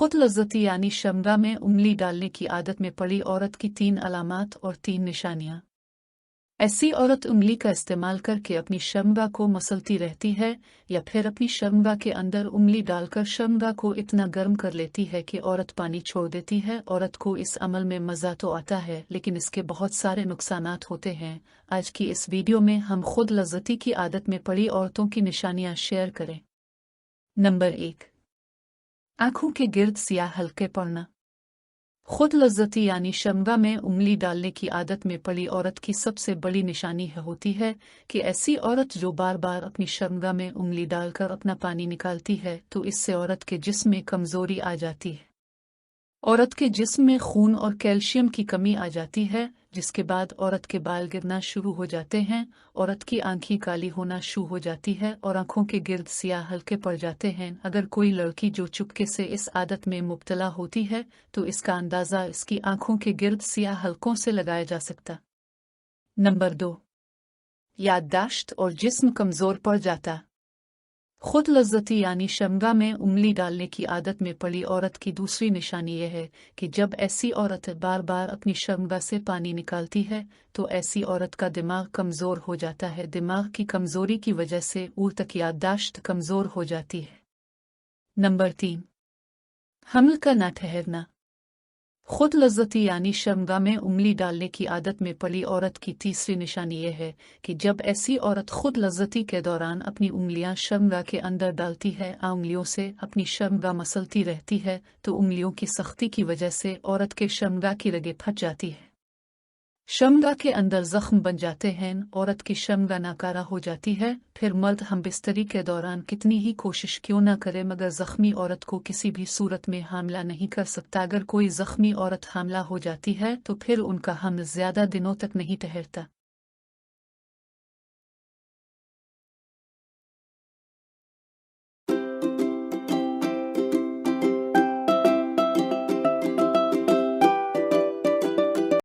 खुद लज्जती यानी शम्गा में उंगली डालने की आदत में पड़ी औरत की 3 अलामात और 3 निशानियां। ऐसी औरत उंगली का इस्तेमाल करके अपनी शम्गा को मसलती रहती है या फिर अपनी शम्गा के अंदर उंगली डालकर शम्गा को इतना गर्म कर लेती है कि औरत पानी छोड़ देती है। औरत को इस अमल में मज़ा तो आता है, लेकिन इसके बहुत सारे नुकसानात होते हैं। आज की इस वीडियो में हम खुद लज्जती की आदत में पड़ी औरतों की निशानियां शेयर करें। नंबर 1, आंखों के गिर्द सियाह हल्के पड़ना। खुद लज्जती यानी शम्गा में उंगली डालने की आदत में पड़ी औरत की सबसे बड़ी निशानी होती है कि ऐसी औरत जो बार बार अपनी शम्गा में उंगली डालकर अपना पानी निकालती है तो इससे औरत के जिस्म में कमजोरी आ जाती है। औरत के जिस्म में खून और कैल्शियम की कमी आ जाती है, जिसके बाद औरत के बाल गिरना शुरू हो जाते हैं, औरत की आंखें काली होना शुरू हो जाती है और आंखों के गिर्द सियाह हल्के पड़ जाते हैं। अगर कोई लड़की जो चुपके से इस आदत में मुब्तला होती है तो इसका अंदाज़ा इसकी आंखों के गिर्द सियाह हल्कों से लगाया जा सकता। नंबर 2, याददाश्त और जिस्म कमज़ोर पड़ जाता। खुद लज्जती यानी शम्गा में उंगली डालने की आदत में पड़ी औरत की दूसरी निशानी यह है कि जब ऐसी औरत बार बार अपनी शम्गा से पानी निकालती है तो ऐसी औरत का दिमाग कमज़ोर हो जाता है। दिमाग की कमज़ोरी की वजह से ऊर तक याददाश्त कमज़ोर हो जाती है। नंबर 3, हमल का ना ठहरना। खुद लज्जती यानी शम्गा में उंगली डालने की आदत में पड़ी औरत की तीसरी निशानी यह है कि जब ऐसी औरत खुद लज्जती के दौरान अपनी उंगलियां शम्गा के अंदर डालती है, उंगलियों से अपनी शम्गा मसलती रहती है तो उंगलियों की सख्ती की वजह से औरत के शम्गा की रगें फट जाती है, शम्गा के अंदर जख्म बन जाते हैं, औरत की शम्गा नाकारा हो जाती है। फिर मर्द हम बिस्तरी के दौरान कितनी ही कोशिश क्यों ना करे मगर जख्मी औरत को किसी भी सूरत में हामला नहीं कर सकता। अगर कोई जख्मी औरत हामला हो जाती है तो फिर उनका हमल ज्यादा दिनों तक नहीं ठहरता।